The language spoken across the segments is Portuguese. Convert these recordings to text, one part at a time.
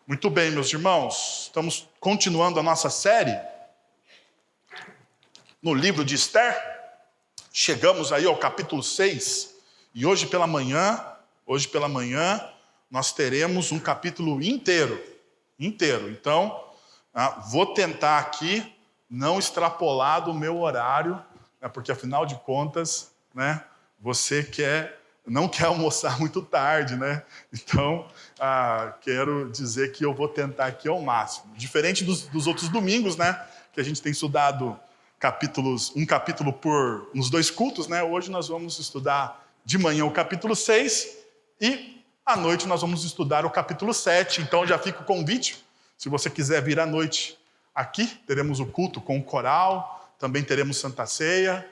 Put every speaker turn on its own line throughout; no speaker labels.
Muito bem, meus irmãos, estamos continuando a nossa série no livro de Esther. Chegamos aí ao capítulo 6 e hoje pela manhã, nós teremos um capítulo inteiro. Então, vou tentar aqui não extrapolar do meu horário, porque afinal de contas, você não quer almoçar muito tarde, Então, quero dizer que eu vou tentar aqui ao máximo. Diferente dos outros domingos, que a gente tem estudado um capítulo nos dois cultos, Hoje nós vamos estudar de manhã o capítulo 6 e à noite nós vamos estudar o capítulo 7. Então, já fica o convite, se você quiser vir à noite aqui, teremos o culto com o coral, também teremos Santa Ceia,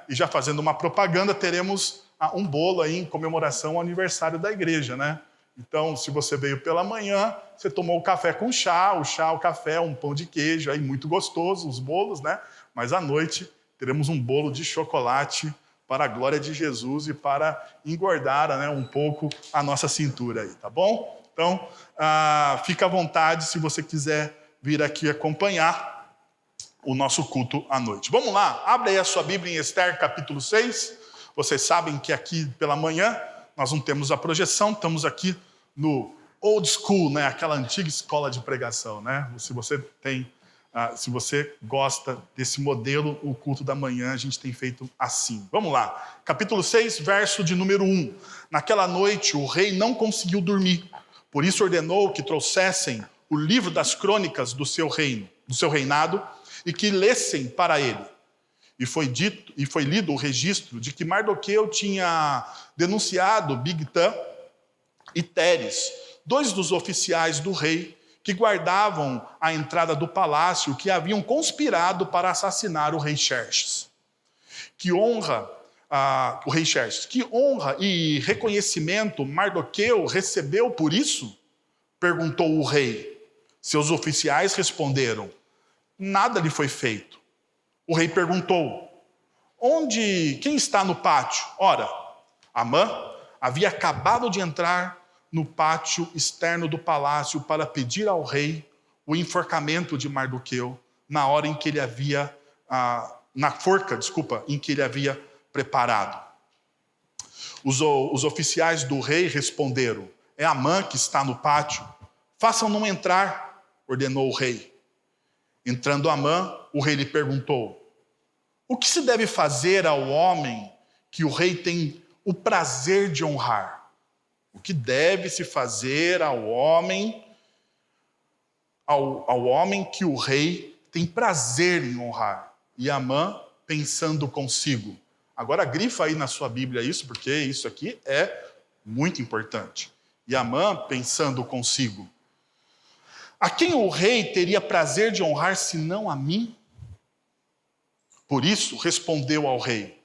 E já fazendo uma propaganda, teremos um bolo aí em comemoração ao aniversário da igreja, Então, se você veio pela manhã, você tomou o café com chá, o café, um pão de queijo, aí muito gostoso, os bolos, Mas à noite teremos um bolo de chocolate para a glória de Jesus e para engordar, um pouco a nossa cintura aí, tá bom? Então, fica à vontade se você quiser vir aqui acompanhar o nosso culto à noite. Vamos lá, abre aí a sua Bíblia em Esther, capítulo 6. Vocês sabem que aqui pela manhã nós não temos a projeção, estamos aqui no old school, aquela antiga escola de pregação, Se você gosta desse modelo, o culto da manhã a gente tem feito assim. Vamos lá, capítulo 6, verso de número 1. Naquela noite o rei não conseguiu dormir, por isso ordenou que trouxessem o livro das crônicas do seu reinado, e que lessem para ele. E foi lido o registro de que Mardoqueu tinha denunciado Bigtã e Teres, dois dos oficiais do rei que guardavam a entrada do palácio, que haviam conspirado para assassinar o rei Xerxes. O rei Xerxes, que honra e reconhecimento Mardoqueu recebeu por isso? Perguntou o rei. Seus oficiais responderam: nada lhe foi feito. O rei perguntou: quem está no pátio? Ora, Amã havia acabado de entrar no pátio externo do palácio para pedir ao rei o enforcamento de Mardoqueu na hora em que ele havia, em que ele havia preparado. Os oficiais do rei responderam: é Amã que está no pátio. Façam-no entrar, ordenou o rei. Entrando Amã, o rei lhe perguntou: o que se deve fazer ao homem que o rei tem o prazer de honrar? O que deve-se fazer ao homem que o rei tem prazer em honrar? E Amã, pensando consigo. Agora grifa aí na sua Bíblia isso, porque isso aqui é muito importante. E Amã, pensando consigo: a quem o rei teria prazer de honrar, senão a mim? Por isso, respondeu ao rei: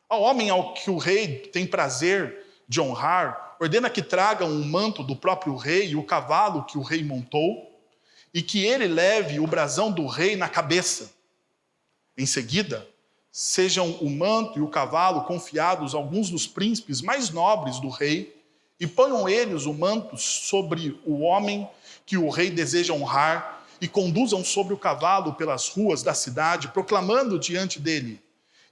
ao homem ao que o rei tem prazer de honrar, ordena que tragam um manto do próprio rei e o cavalo que o rei montou, e que ele leve o brasão do rei na cabeça. Em seguida, sejam o manto e o cavalo confiados a alguns dos príncipes mais nobres do rei, e ponham eles o manto sobre o homem que o rei deseja honrar, e conduzam sobre o cavalo pelas ruas da cidade, proclamando diante dele: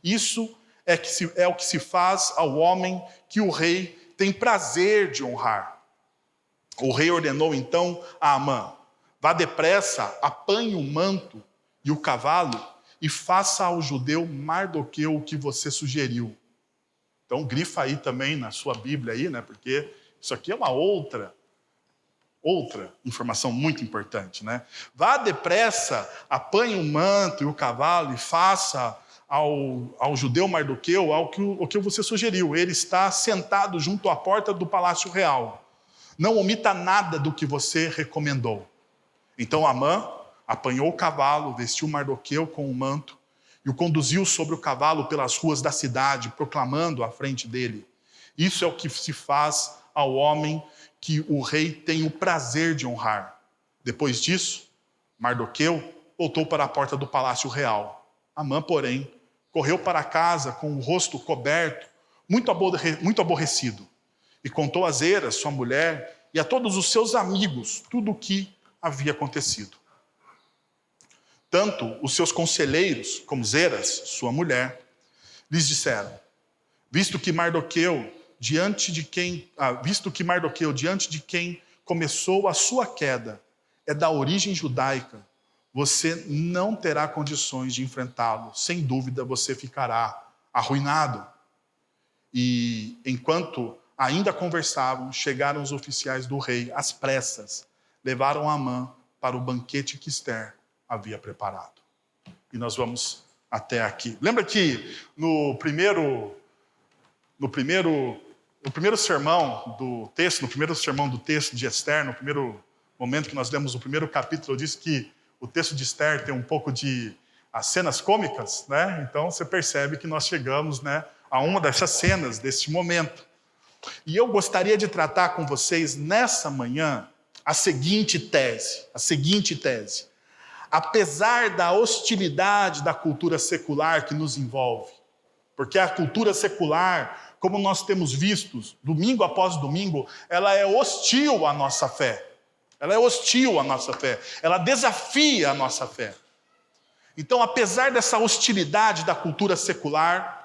isso é o que se faz ao homem que o rei tem prazer de honrar. O rei ordenou então a Amã: vá depressa, apanhe o manto e o cavalo e faça ao judeu Mardoqueu o que você sugeriu. Então grifa aí também na sua Bíblia aí, porque isso aqui é uma outra informação muito importante, Vá depressa, apanhe o manto e o cavalo e faça ao judeu Mardoqueu o que você sugeriu. Ele está sentado junto à porta do palácio real. Não omita nada do que você recomendou. Então Amã apanhou o cavalo, vestiu Mardoqueu com o manto e o conduziu sobre o cavalo pelas ruas da cidade, proclamando à frente dele: isso é o que se faz ao homem que o rei tem o prazer de honrar. Depois disso, Mardoqueu voltou para a porta do palácio real. Amã, porém, correu para casa com o rosto coberto, muito aborrecido, e contou a Zera, sua mulher, e a todos os seus amigos tudo o que havia acontecido. Tanto os seus conselheiros, como Zeras, sua mulher, lhes disseram: visto que Mardoqueu, diante de quem começou a sua queda, é da origem judaica, você não terá condições de enfrentá-lo. Sem dúvida, você ficará arruinado. E enquanto ainda conversavam, chegaram os oficiais do rei, às pressas, levaram Amã para o banquete que Ester havia preparado. E nós vamos até aqui. Lembra que no primeiro sermão do texto de Ester, no primeiro momento que nós lemos o primeiro capítulo, eu disse que o texto de Ester tem um pouco de as cenas cômicas, né? Então você percebe que nós chegamos, né, a uma dessas cenas, deste momento. E eu gostaria de tratar com vocês nessa manhã a seguinte tese. Apesar da hostilidade da cultura secular que nos envolve, porque a cultura secular, como nós temos visto, domingo após domingo, ela é hostil à nossa fé. Ela desafia a nossa fé. Então, apesar dessa hostilidade da cultura secular,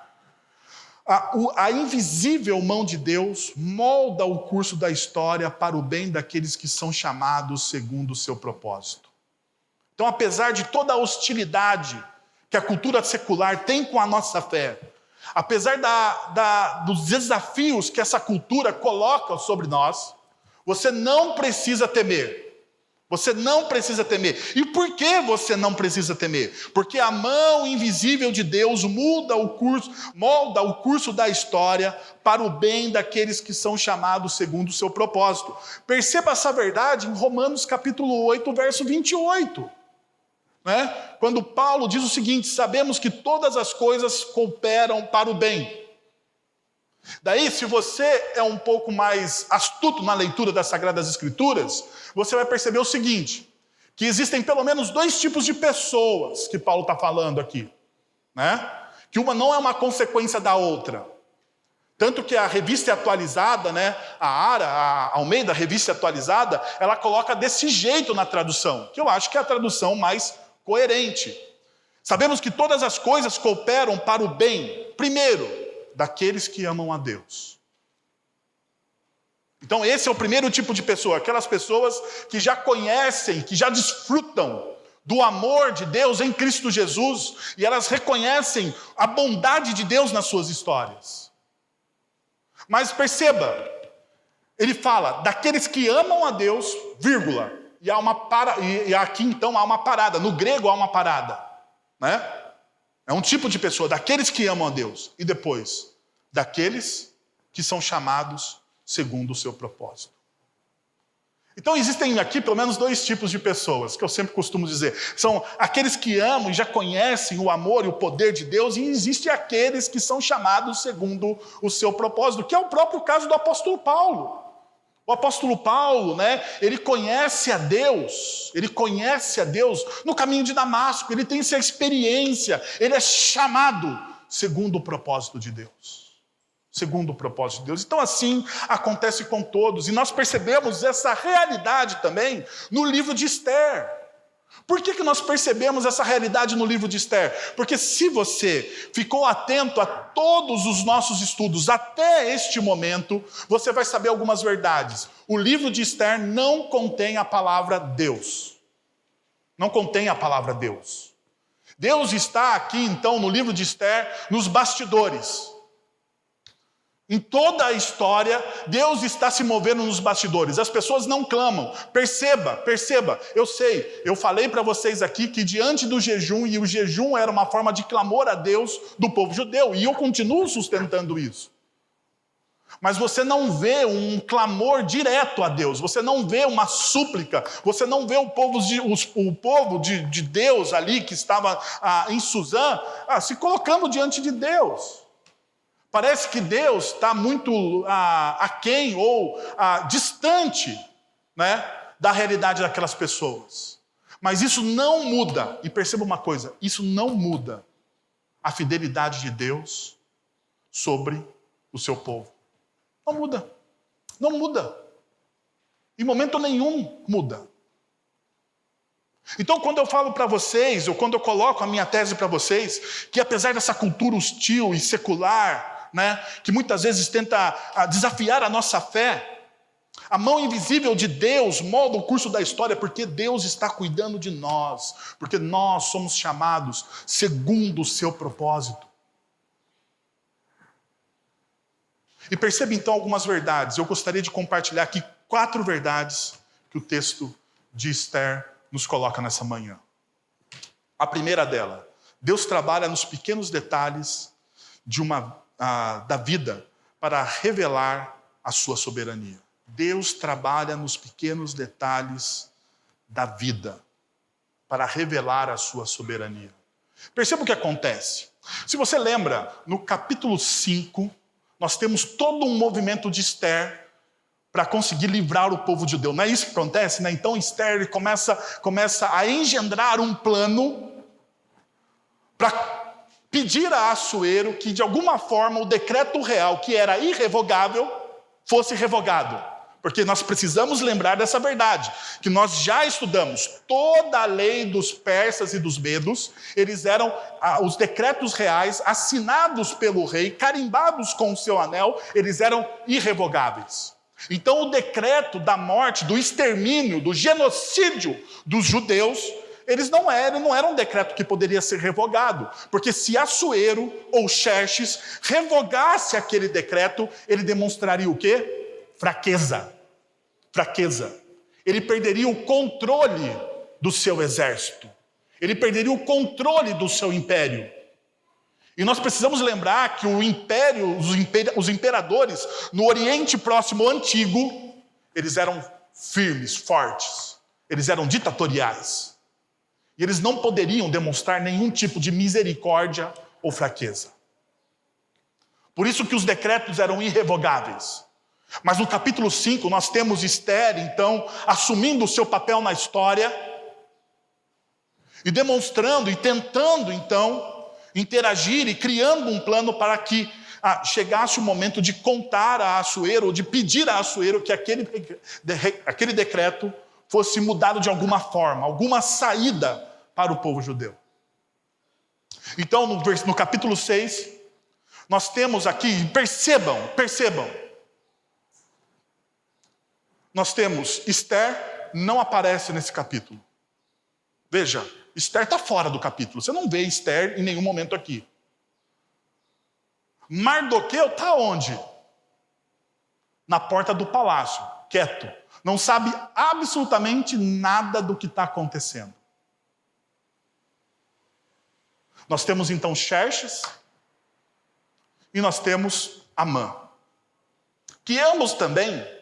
a invisível mão de Deus molda o curso da história para o bem daqueles que são chamados segundo o seu propósito. Então, apesar de toda a hostilidade que a cultura secular tem com a nossa fé, apesar dos desafios que essa cultura coloca sobre nós, você não precisa temer. Você não precisa temer. E por que você não precisa temer? Porque a mão invisível de Deus molda o curso da história para o bem daqueles que são chamados segundo o seu propósito. Perceba essa verdade em Romanos capítulo 8, verso 28. Né? Quando Paulo diz o seguinte: sabemos que todas as coisas cooperam para o bem. Daí, se você é um pouco mais astuto na leitura das Sagradas Escrituras, você vai perceber o seguinte, que existem pelo menos dois tipos de pessoas que Paulo está falando aqui, né? Que uma não é uma consequência da outra. Tanto que a revista atualizada, né, a Almeida, a revista atualizada, ela coloca desse jeito na tradução, que eu acho que é a tradução mais coerente. Sabemos que todas as coisas cooperam para o bem, primeiro, daqueles que amam a Deus. Então esse é o primeiro tipo de pessoa, aquelas pessoas que já conhecem, que já desfrutam do amor de Deus em Cristo Jesus, e elas reconhecem a bondade de Deus nas suas histórias. Mas perceba, ele fala, daqueles que amam a Deus, vírgula, e aqui então há uma parada, no grego há uma parada, né? É um tipo de pessoa, daqueles que amam a Deus. E depois, daqueles que são chamados segundo o seu propósito. Então existem aqui pelo menos dois tipos de pessoas, que eu sempre costumo dizer. São aqueles que amam e já conhecem o amor e o poder de Deus, e existem aqueles que são chamados segundo o seu propósito, que é o próprio caso do apóstolo Paulo. O apóstolo Paulo, né, ele conhece a Deus no caminho de Damasco, ele tem essa experiência, ele é chamado segundo o propósito de Deus. Segundo o propósito de Deus. Então assim acontece com todos, e nós percebemos essa realidade também no livro de Ester. Por que nós percebemos essa realidade no livro de Ester? Porque se você ficou atento a todos os nossos estudos até este momento, você vai saber algumas verdades. O livro de Ester não contém a palavra Deus. Não contém a palavra Deus. Deus está aqui, então, no livro de Ester, nos bastidores. Em toda a história, Deus está se movendo nos bastidores. As pessoas não clamam. Perceba. Eu sei, eu falei para vocês aqui que diante do jejum, e o jejum era uma forma de clamor a Deus do povo judeu, e eu continuo sustentando isso. Mas você não vê um clamor direto a Deus, você não vê uma súplica, você não vê o povo de Deus ali que estava em Suzã se colocando diante de Deus. Parece que Deus está muito aquém ou distante, né, da realidade daquelas pessoas. Mas isso não muda, e perceba uma coisa, isso não muda a fidelidade de Deus sobre o seu povo. Não muda. Em momento nenhum muda. Então, quando eu falo para vocês, ou quando eu coloco a minha tese para vocês, que apesar dessa cultura hostil e secular, né, que muitas vezes tenta desafiar a nossa fé, a mão invisível de Deus molda o curso da história, porque Deus está cuidando de nós, porque nós somos chamados segundo o seu propósito. E perceba então algumas verdades. Eu gostaria de compartilhar aqui 4 verdades que o texto de Esther nos coloca nessa manhã. A primeira dela: Deus trabalha nos pequenos detalhes da vida para revelar a sua soberania. Deus trabalha nos pequenos detalhes da vida para revelar a sua soberania. Perceba o que acontece. Se você lembra, no capítulo 5, nós temos todo um movimento de Esther para conseguir livrar o povo judeu. Não é isso que acontece, né? Então Esther começa a engendrar um plano para pedir a Assuero que, de alguma forma, o decreto real, que era irrevogável, fosse revogado. Porque nós precisamos lembrar dessa verdade, que nós já estudamos. Toda a lei dos persas e dos medos, eles eram os decretos reais, assinados pelo rei, carimbados com o seu anel, eles eram irrevogáveis. Então o decreto da morte, do extermínio, do genocídio dos judeus, eles não eram um decreto que poderia ser revogado, porque se Assuero ou Xerxes revogasse aquele decreto, ele demonstraria o quê? Fraqueza. Ele perderia o controle do seu exército. Ele perderia o controle do seu império. E nós precisamos lembrar que os imperadores no Oriente Próximo Antigo, eles eram firmes, fortes. Eles eram ditatoriais. E eles não poderiam demonstrar nenhum tipo de misericórdia ou fraqueza. Por isso que os decretos eram irrevogáveis. Mas no capítulo 5 nós temos Esther, então, assumindo o seu papel na história e demonstrando e tentando, então, interagir e criando um plano para que chegasse o momento de contar a Assuero, ou de pedir a Assuero que aquele decreto fosse mudado de alguma forma, alguma saída para o povo judeu. Então, no capítulo 6, nós temos aqui, percebam, nós temos Esther, não aparece nesse capítulo. Veja, Esther está fora do capítulo. Você não vê Esther em nenhum momento aqui. Mardoqueu está onde? Na porta do palácio, quieto. Não sabe absolutamente nada do que está acontecendo. Nós temos então Xerxes e nós temos Amã, que ambos também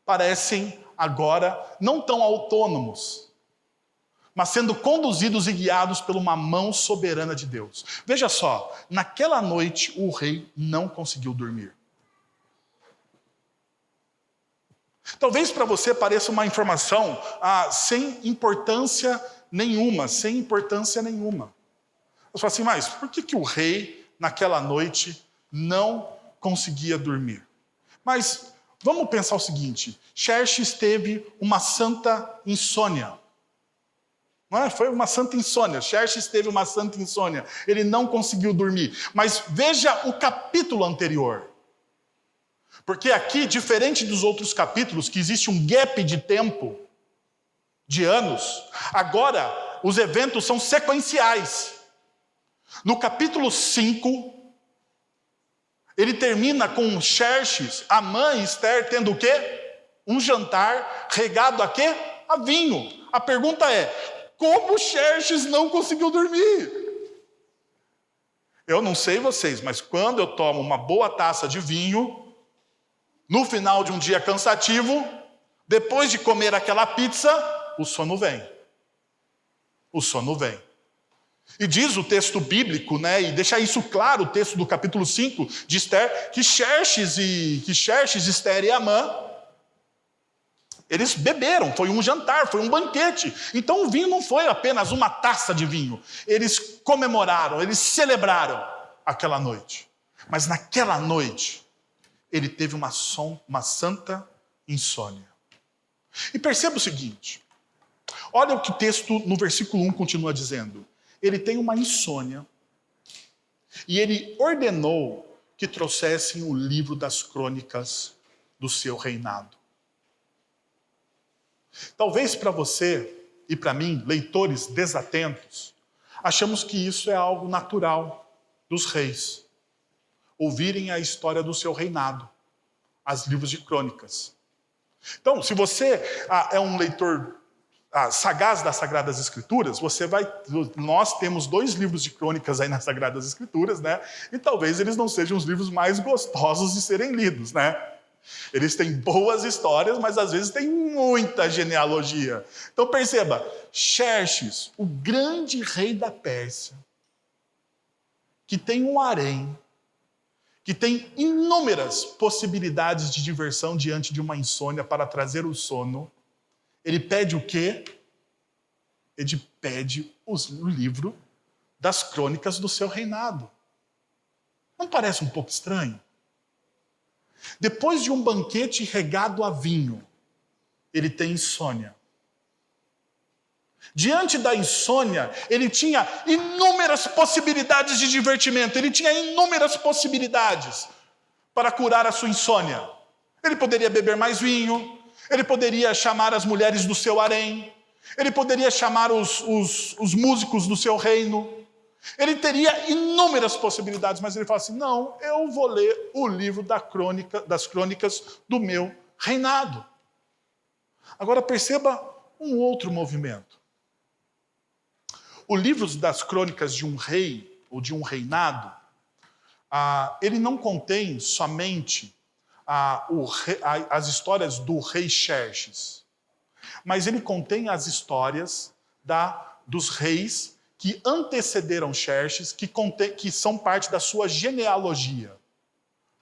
parecem agora não tão autônomos, mas sendo conduzidos e guiados por uma mão soberana de Deus. Veja só, naquela noite o rei não conseguiu dormir. Talvez para você pareça uma informação sem importância nenhuma. Você fala assim, mas por que o rei naquela noite não conseguia dormir? Mas vamos pensar o seguinte: Xerxes teve uma santa insônia. Não é? Foi uma santa insônia. Xerxes teve uma santa insônia. Ele não conseguiu dormir. Mas veja o capítulo anterior. Porque aqui, diferente dos outros capítulos, que existe um gap de tempo, de anos, agora os eventos são sequenciais. No capítulo 5, ele termina com Xerxes, Amã e Esther tendo o quê? Um jantar regado a quê? A vinho. A pergunta é, como Xerxes não conseguiu dormir? Eu não sei vocês, mas quando eu tomo uma boa taça de vinho, no final de um dia cansativo, depois de comer aquela pizza, o sono vem. E diz o texto bíblico, né, e deixa isso claro, o texto do capítulo 5 de Esther, que Xerxes, Esther e Amã, eles beberam, foi um jantar, foi um banquete. Então o vinho não foi apenas uma taça de vinho. Eles comemoraram, eles celebraram aquela noite. Mas naquela noite, ele teve uma santa insônia. E perceba o seguinte, olha o que o texto no versículo 1 continua dizendo. Ele tem uma insônia e ele ordenou que trouxessem o livro das crônicas do seu reinado. Talvez para você e para mim, leitores desatentos, achamos que isso é algo natural dos reis. Ouvirem a história do seu reinado, os livros de crônicas. Então, se você é um leitor sagaz das Sagradas Escrituras, nós temos 2 livros de crônicas aí nas Sagradas Escrituras, né? E talvez eles não sejam os livros mais gostosos de serem lidos, né? Eles têm boas histórias, mas às vezes tem muita genealogia. Então perceba, Xerxes, o grande rei da Pérsia, que tem um harém, que tem inúmeras possibilidades de diversão diante de uma insônia para trazer o sono, ele pede o quê? Ele pede o livro das crônicas do seu reinado. Não parece um pouco estranho? Depois de um banquete regado a vinho, ele tem insônia. Diante da insônia, ele tinha inúmeras possibilidades de divertimento, ele tinha inúmeras possibilidades para curar a sua insônia. Ele poderia beber mais vinho, ele poderia chamar as mulheres do seu harém, ele poderia chamar os músicos do seu reino. Ele teria inúmeras possibilidades, mas ele fala assim, não, eu vou ler o livro das crônicas do meu reinado. Agora perceba um outro movimento. O livro das crônicas de um rei ou de um reinado, ele não contém somente as histórias do rei Xerxes, mas ele contém as histórias dos reis que antecederam Xerxes, que são parte da sua genealogia.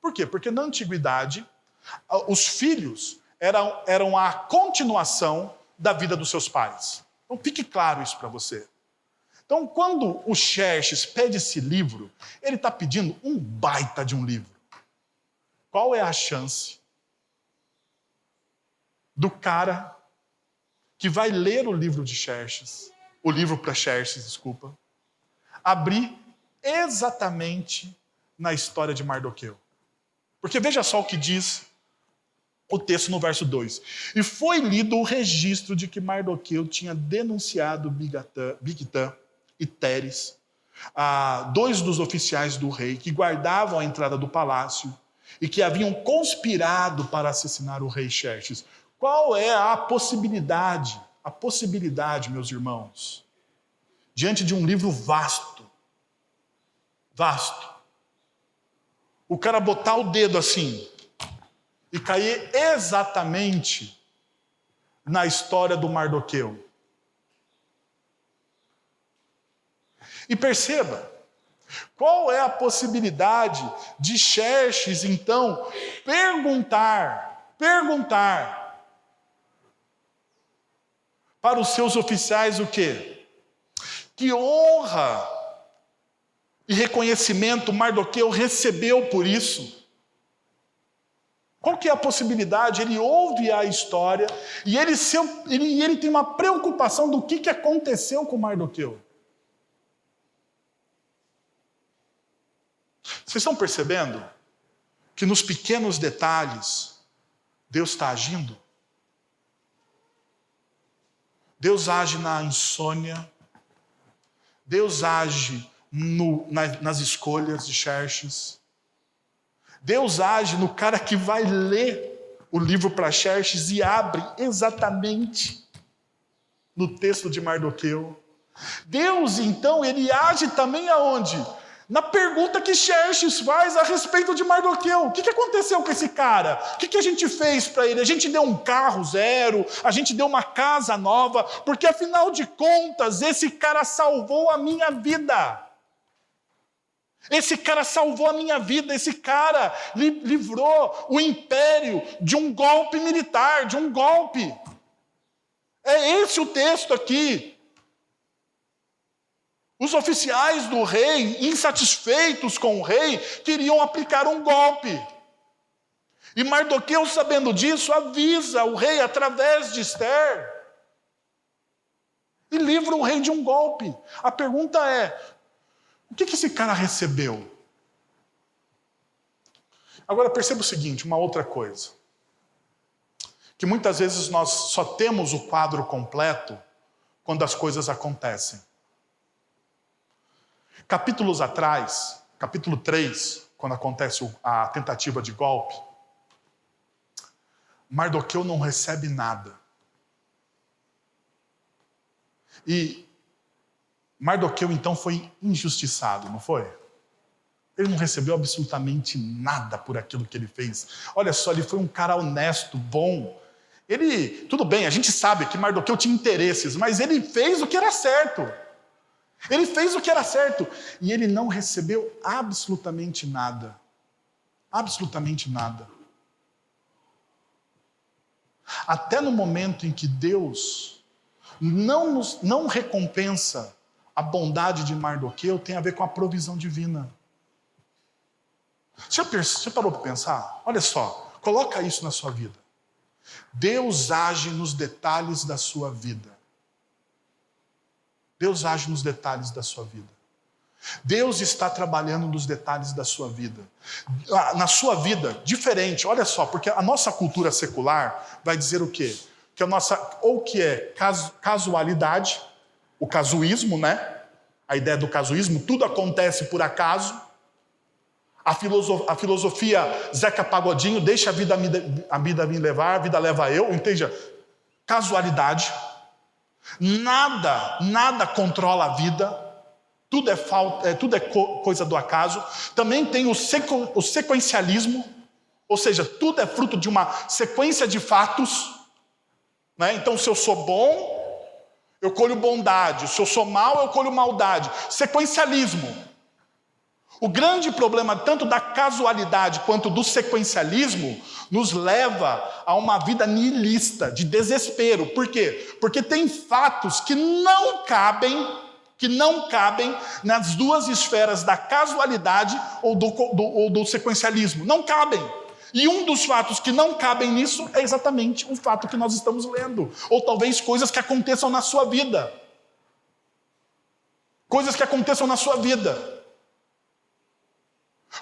Por quê? Porque na antiguidade, os filhos eram a continuação da vida dos seus pais. Então fique claro isso para você. Então, quando o Xerxes pede esse livro, ele está pedindo um baita de um livro. Qual é a chance do cara que vai ler o livro de Xerxes, o livro para Xerxes, desculpa, abrir exatamente na história de Mardoqueu? Porque veja só o que diz o texto no verso 2. E foi lido o registro de que Mardoqueu tinha denunciado Bigtã e Teres, 2 dos oficiais do rei que guardavam a entrada do palácio e que haviam conspirado para assassinar o rei Xerxes. Qual é a possibilidade, meus irmãos, diante de um livro vasto, o cara botar o dedo assim e cair exatamente na história do Mardoqueu? E perceba, qual é a possibilidade de Xerxes, então, perguntar para os seus oficiais o quê? Que honra e reconhecimento Mardoqueu recebeu por isso? Qual que é a possibilidade? Ele ouve a história e ele tem uma preocupação do que aconteceu com Mardoqueu. Vocês estão percebendo que nos pequenos detalhes Deus está agindo? Deus age na insônia, Deus age nas escolhas de Xerxes, Deus age no cara que vai ler o livro para Xerxes e abre exatamente no texto de Mardoqueu. Deus, então, ele age também aonde? Na pergunta que Xerxes faz a respeito de Mardoqueu. O que aconteceu com esse cara? O que a gente fez para ele? A gente deu um carro zero, a gente deu uma casa nova, porque afinal de contas, esse cara salvou a minha vida. Esse cara salvou a minha vida, esse cara livrou o império de um golpe militar, de um golpe. É esse o texto aqui. Os oficiais do rei, insatisfeitos com o rei, queriam aplicar um golpe. E Mardoqueu, sabendo disso, avisa o rei através de Esther e livra o rei de um golpe. A pergunta é, o que esse cara recebeu? Agora perceba o seguinte, uma outra coisa. Que muitas vezes nós só temos o quadro completo quando as coisas acontecem. Capítulos atrás, capítulo 3, quando acontece a tentativa de golpe, Mardoqueu não recebe nada. E Mardoqueu então foi injustiçado, não foi? Ele não recebeu absolutamente nada por aquilo que ele fez. Olha só, ele foi um cara honesto, bom. Tudo bem, a gente sabe que Mardoqueu tinha interesses, mas ele fez o que era certo. Ele fez o que era certo. E ele não recebeu absolutamente nada. Absolutamente nada. Até no momento em que Deus não recompensa a bondade de Mardoqueu, tem a ver com a provisão divina. Você parou para pensar? Olha só, coloca isso na sua vida. Deus age nos detalhes da sua vida. Deus age nos detalhes da sua vida. Deus está trabalhando nos detalhes da sua vida. Na sua vida, diferente, olha só, porque a nossa cultura secular vai dizer o quê? Que a nossa, ou que é casualidade, o casuísmo, né? A ideia do casuísmo, tudo acontece por acaso. A filosofia Zeca Pagodinho, deixa a vida me levar, a vida leva eu, entende? Casualidade. Nada controla a vida. Tudo é coisa do acaso. Também tem o sequencialismo, ou seja, tudo é fruto de uma sequência de fatos. Né? Então, se eu sou bom, eu colho bondade. Se eu sou mau, eu colho maldade. Sequencialismo. O grande problema, tanto da casualidade quanto do sequencialismo, nos leva a uma vida nihilista, de desespero. Por quê? Porque tem fatos que não cabem nas duas esferas da casualidade ou do sequencialismo. Não cabem. E um dos fatos que não cabem nisso é exatamente o fato que nós estamos lendo. Ou talvez coisas que aconteçam na sua vida. Coisas que aconteçam na sua vida.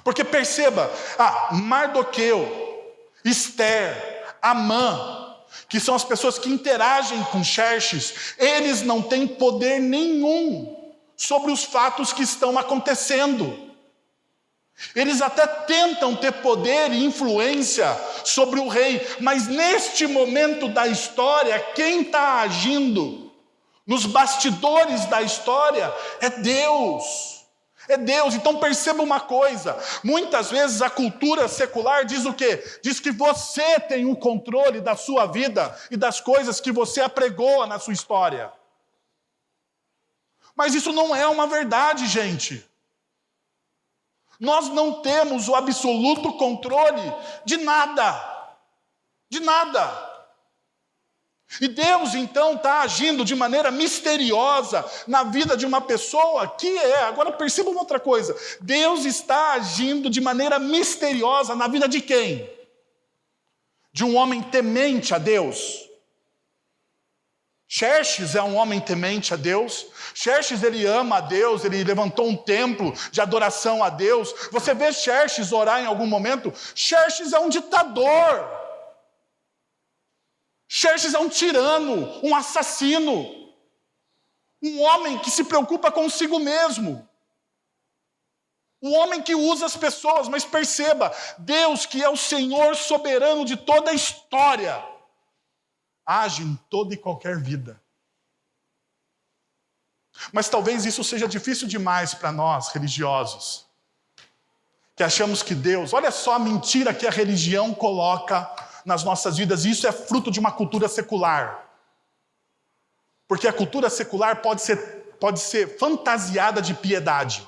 Porque perceba, Mardoqueu, Esther, Amã, que são as pessoas que interagem com Xerxes, eles não têm poder nenhum sobre os fatos que estão acontecendo. Eles até tentam ter poder e influência sobre o rei, mas neste momento da história, quem está agindo nos bastidores da história é Deus. É Deus. Então perceba uma coisa, muitas vezes a cultura secular diz o quê? Diz que você tem o controle da sua vida e das coisas que você apregoa na sua história. Mas isso não é uma verdade, gente. Nós não temos o absoluto controle de nada. De nada. E então, está agindo de maneira misteriosa na vida de uma pessoa que agora perceba uma outra coisa, Deus está agindo de maneira misteriosa na vida de quem? De um homem temente a Deus. Xerxes é um homem temente a Deus. Xerxes, ele ama a Deus, ele levantou um templo de adoração a Deus. Você vê Xerxes orar em algum momento? Xerxes é um ditador. Xerxes é um tirano, um assassino, um homem que se preocupa consigo mesmo, um homem que usa as pessoas, mas perceba, Deus, que é o Senhor soberano de toda a história, age em toda e qualquer vida. Mas talvez isso seja difícil demais para nós, religiosos, que achamos que Deus, olha só a mentira que a religião coloca nas nossas vidas, e isso é fruto de uma cultura secular. Porque a cultura secular pode ser fantasiada de piedade.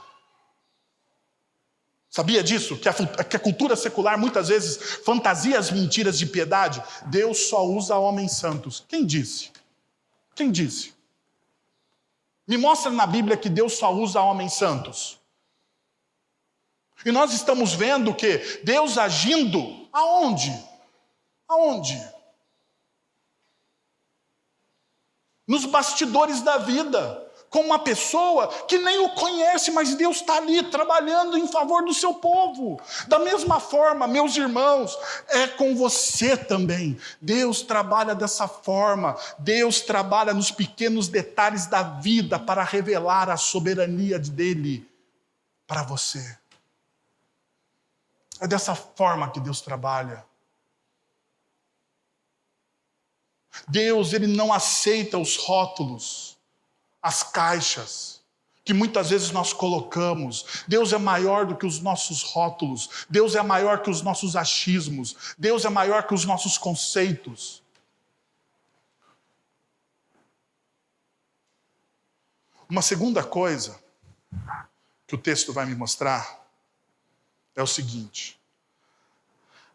Sabia disso? Que a cultura secular muitas vezes fantasia as mentiras de piedade? Deus só usa homens santos. Quem disse? Quem disse? Me mostra na Bíblia que Deus só usa homens santos. E nós estamos vendo que Deus agindo aonde? Aonde? Nos bastidores da vida, com uma pessoa que nem o conhece, mas Deus está ali trabalhando em favor do seu povo. Da mesma forma, meus irmãos, é com você também. Deus trabalha dessa forma. Deus trabalha nos pequenos detalhes da vida para revelar a soberania dele para você. É dessa forma que Deus trabalha. Deus, ele não aceita os rótulos, as caixas que muitas vezes nós colocamos. Deus é maior do que os nossos rótulos. Deus é maior que os nossos achismos. Deus é maior que os nossos conceitos. Uma segunda coisa que o texto vai me mostrar é o seguinte: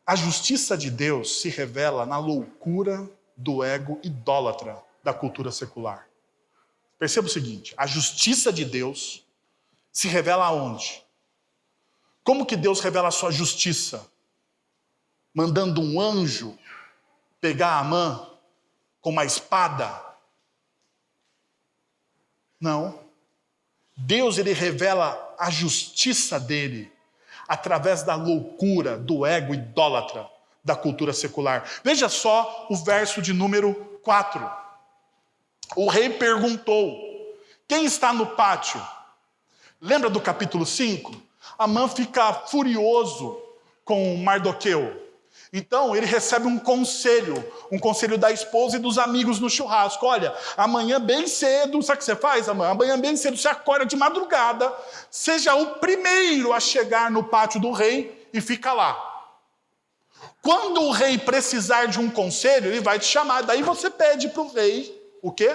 a justiça de Deus se revela na loucura do ego idólatra da cultura secular. Perceba o seguinte: a justiça de Deus se revela aonde? Como que Deus revela a sua justiça? Mandando um anjo pegar Amã com uma espada? Não. Deus, ele revela a justiça dele através da loucura do ego idólatra da cultura secular. Veja só o verso de número 4. O rei perguntou: quem está no pátio? Lembra do capítulo 5? Amã fica furioso com Mardoqueu. Então ele recebe um conselho da esposa e dos amigos no churrasco. Olha, amanhã bem cedo, sabe o que você faz, Amã? Amanhã bem cedo você acorda de madrugada, seja o primeiro a chegar no pátio do rei e fica lá. Quando o rei precisar de um conselho, ele vai te chamar. Daí você pede para o rei o quê?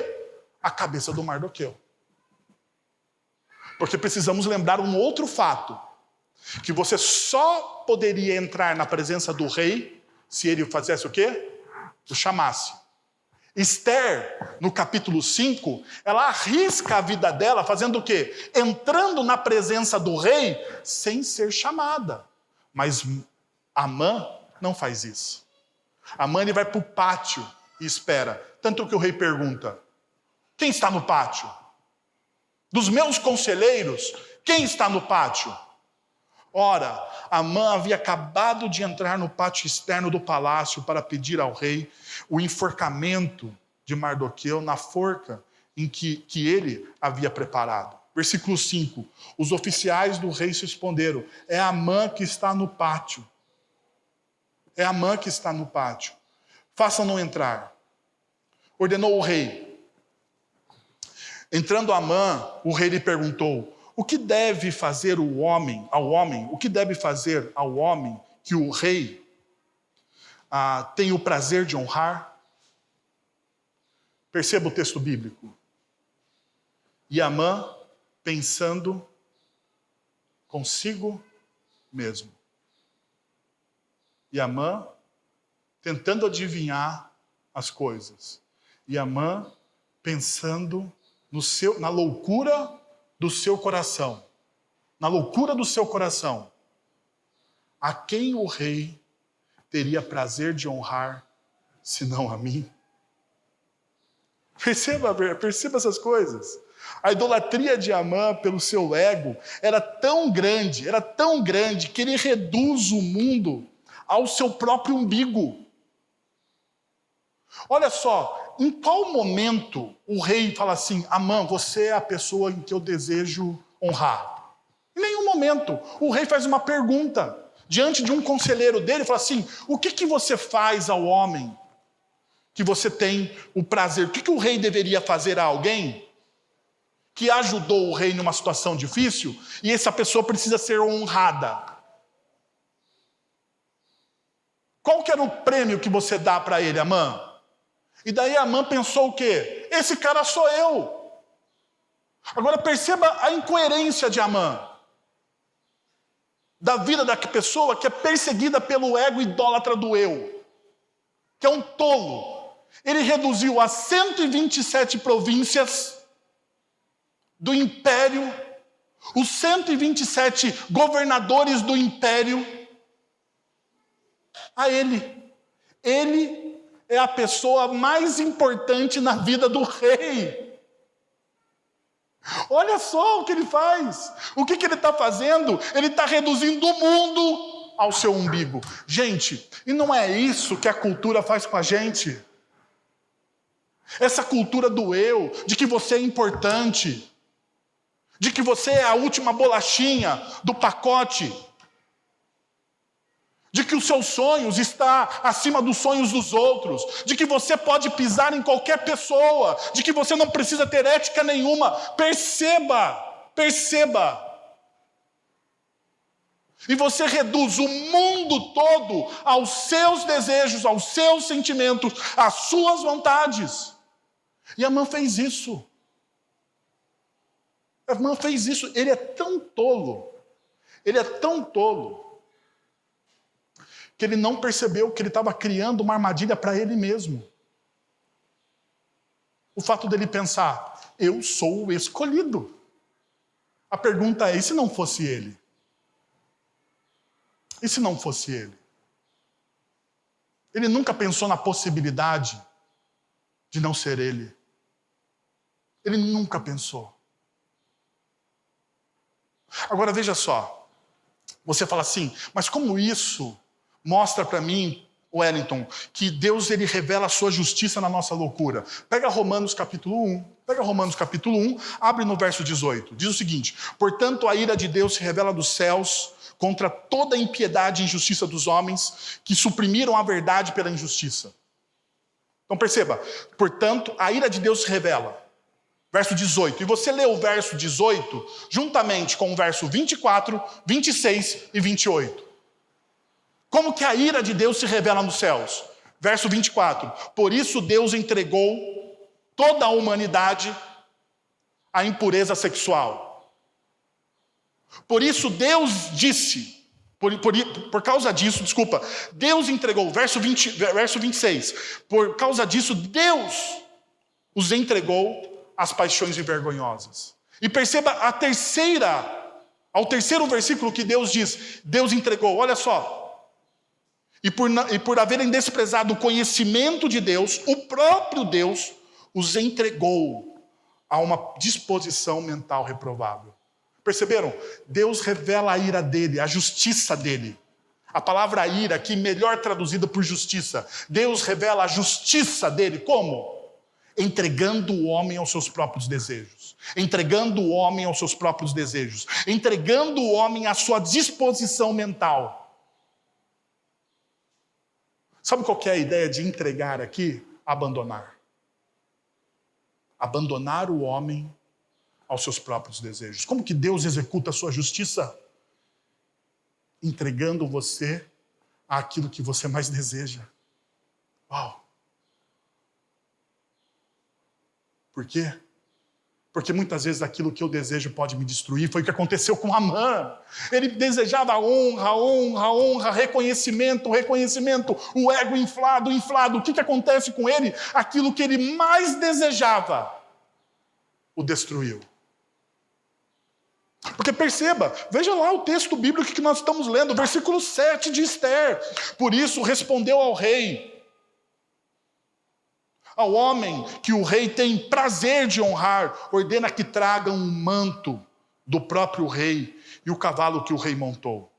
A cabeça do Mardoqueu. Porque precisamos lembrar um outro fato: que você só poderia entrar na presença do rei se ele fizesse o quê? O chamasse. Esther, no capítulo 5, ela arrisca a vida dela fazendo o quê? Entrando na presença do rei sem ser chamada. Mas Amã não faz isso. Amã, ele vai para o pátio e espera. Tanto que o rei pergunta: quem está no pátio? Dos meus conselheiros, quem está no pátio? Ora, Amã havia acabado de entrar no pátio externo do palácio para pedir ao rei o enforcamento de Mardoqueu na forca em que ele havia preparado. Versículo 5. Os oficiais do rei se responderam: é Amã que está no pátio. É Amã que está no pátio. Façam-no entrar. Ordenou o rei. Entrando Amã, o rei lhe perguntou: o que deve fazer o que deve fazer ao homem que o rei tem o prazer de honrar? Perceba o texto bíblico. E Amã, pensando consigo mesmo. E Amã, tentando adivinhar as coisas. E Amã, pensando na loucura do seu coração. Na loucura do seu coração. A quem o rei teria prazer de honrar, senão a mim? Perceba essas coisas. A idolatria de Amã pelo seu ego era tão grande, que ele reduz o mundo ao seu próprio umbigo. Olha só, em qual momento o rei fala assim: Amã, você é a pessoa em que eu desejo honrar? Em nenhum momento. O rei faz uma pergunta diante de um conselheiro dele, fala assim: o que você faz ao homem que você tem o prazer? O que o rei deveria fazer a alguém que ajudou o rei numa situação difícil e essa pessoa precisa ser honrada? Qual que era o prêmio que você dá para ele, Amã? E daí Amã pensou o quê? Esse cara sou eu. Agora perceba a incoerência de Amã. Da vida da pessoa que é perseguida pelo ego idólatra do eu. Que é um tolo. Ele reduziu a 127 províncias do império os 127 governadores do império a ele. Ele é a pessoa mais importante na vida do rei. Olha só o que ele faz. O que ele está fazendo? Ele está reduzindo o mundo ao seu umbigo. Gente, e não é isso que a cultura faz com a gente? Essa cultura do eu, de que você é importante, de que você é a última bolachinha do pacote, de que os seus sonhos estão acima dos sonhos dos outros, de que você pode pisar em qualquer pessoa, de que você não precisa ter ética nenhuma. Perceba. E você reduz o mundo todo aos seus desejos, aos seus sentimentos, às suas vontades. E Amã fez isso. Amã fez isso. Ele é tão tolo, que ele não percebeu que ele estava criando uma armadilha para ele mesmo. O fato dele pensar, eu sou o escolhido. A pergunta é, e se não fosse ele? E se não fosse ele? Ele nunca pensou na possibilidade de não ser ele. Ele nunca pensou. Agora veja só, você fala assim, mas como isso mostra para mim, Wellington, que Deus ele revela a sua justiça na nossa loucura? Pega Romanos capítulo 1, abre no verso 18, diz o seguinte, portanto a ira de Deus se revela dos céus contra toda a impiedade e injustiça dos homens que suprimiram a verdade pela injustiça. Então perceba, portanto a ira de Deus se revela. Verso 18. E você lê o verso 18 juntamente com o verso 24, 26 e 28. Como que a ira de Deus se revela nos céus? Verso 24. Por isso Deus entregou toda a humanidade à impureza sexual. Por isso Deus disse, por causa disso, Deus entregou, verso 26. Por causa disso, Deus os entregou as paixões vergonhosas. E perceba ao terceiro versículo que Deus diz, Deus entregou, olha só. E por haverem desprezado o conhecimento de Deus, o próprio Deus os entregou a uma disposição mental reprovável. Perceberam? Deus revela a ira dele, a justiça dele. A palavra ira aqui, melhor traduzida por justiça. Deus revela a justiça dele. Como? Entregando o homem aos seus próprios desejos. Entregando o homem aos seus próprios desejos. Entregando o homem à sua disposição mental. Sabe qual que é a ideia de entregar aqui? Abandonar. Abandonar o homem aos seus próprios desejos. Como que Deus executa a sua justiça? Entregando você àquilo que você mais deseja. Uau! Por quê? Porque muitas vezes aquilo que eu desejo pode me destruir. Foi o que aconteceu com Amã. Ele desejava honra, reconhecimento, o ego inflado. O que acontece com ele? Aquilo que ele mais desejava, o destruiu. Porque perceba, veja lá o texto bíblico que nós estamos lendo, versículo 7 de Esther. Por isso respondeu ao rei, ao homem que o rei tem prazer de honrar, ordena que tragam um manto do próprio rei e o cavalo que o rei montou.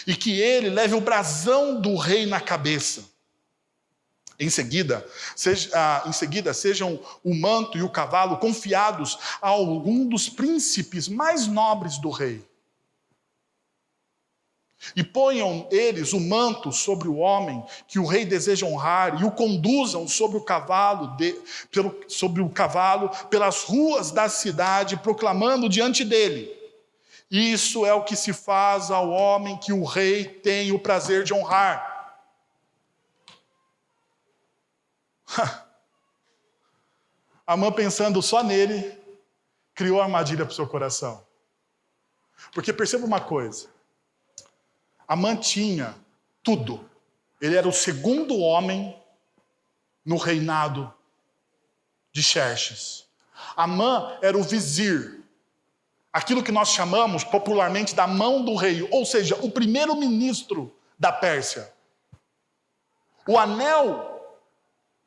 E que ele leve o brasão do rei na cabeça. Em seguida, sejam o manto e o cavalo confiados a algum dos príncipes mais nobres do rei. E ponham eles o manto sobre o homem que o rei deseja honrar e o conduzam sobre o cavalo pelas ruas da cidade, proclamando diante dele: isso é o que se faz ao homem que o rei tem o prazer de honrar. Amã, pensando só nele, criou a armadilha para o seu coração. Porque perceba uma coisa, Amã tinha tudo. Ele era o segundo homem no reinado de Xerxes. Amã era o vizir. aquilo que nós chamamos popularmente da mão do rei, ou seja, o primeiro-ministro da Pérsia. O anel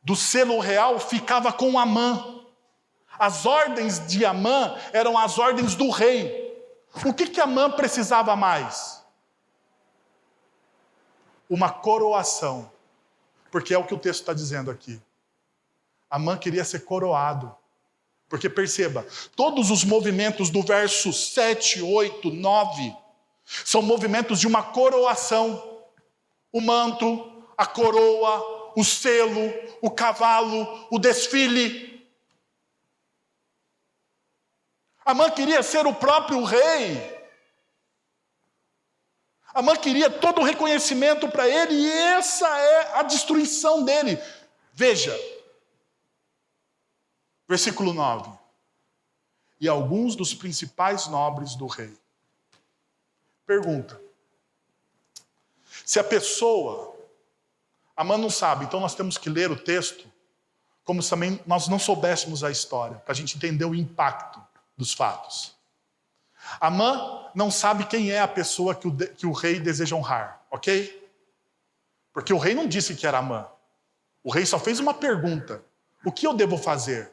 do selo real ficava com Amã. As ordens de Amã eram as ordens do rei. O que Amã precisava mais? Uma coroação. Porque é o que o texto está dizendo aqui. Amã queria ser coroado. Porque perceba, todos os movimentos do verso 7, 8, 9 são movimentos de uma coroação. O manto, a coroa, o selo, o cavalo, o desfile. Amã queria ser o próprio rei. Amã queria todo o reconhecimento para ele, e essa é a destruição dele. Veja, versículo 9. E alguns dos principais nobres do rei. Pergunta. Se a pessoa... Amã não sabe, então nós temos que ler o texto como se também nós não soubéssemos a história, para a gente entender o impacto dos fatos. Amã não sabe quem é a pessoa que o rei deseja honrar, ok? Porque o rei não disse que era Amã. O rei só fez uma pergunta. O que eu devo fazer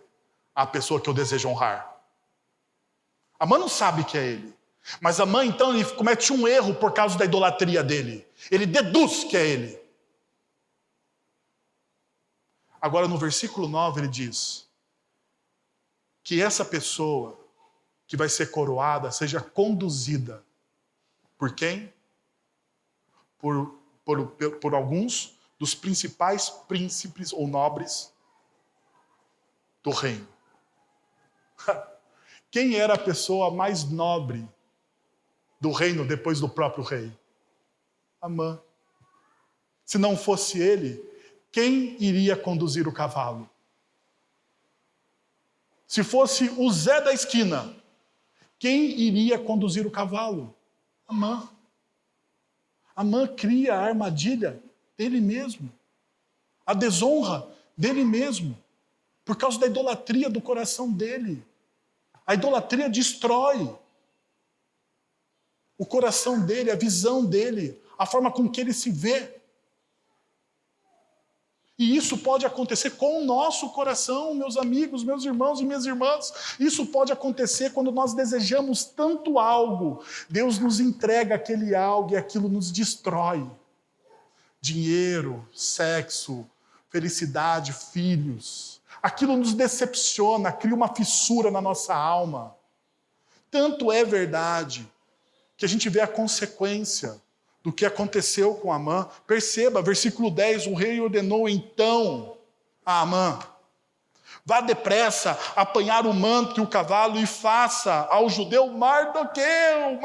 à pessoa que eu desejo honrar? Amã não sabe que é ele. Mas Amã, então, ele comete um erro por causa da idolatria dele. Ele deduz que é ele. Agora, no versículo 9, ele diz que essa pessoa que vai ser coroada seja conduzida por quem? Por alguns dos principais príncipes ou nobres do reino. Quem era a pessoa mais nobre do reino depois do próprio rei? Amã. Se não fosse ele, quem iria conduzir o cavalo? Se fosse o Zé da esquina, quem iria conduzir o cavalo? Amã. Amã cria a armadilha dele mesmo, a desonra dele mesmo, por causa da idolatria do coração dele. A idolatria destrói o coração dele, a visão dele, a forma com que ele se vê. E isso pode acontecer com o nosso coração, meus amigos, meus irmãos e minhas irmãs. Isso pode acontecer quando nós desejamos tanto algo. Deus nos entrega aquele algo e aquilo nos destrói. Dinheiro, sexo, felicidade, filhos. Aquilo nos decepciona, cria uma fissura na nossa alma. Tanto é verdade que a gente vê a consequência do que aconteceu com Amã. Perceba, versículo 10, o rei ordenou então a Amã: vá depressa apanhar o manto e o cavalo e faça ao judeu Mardoqueu,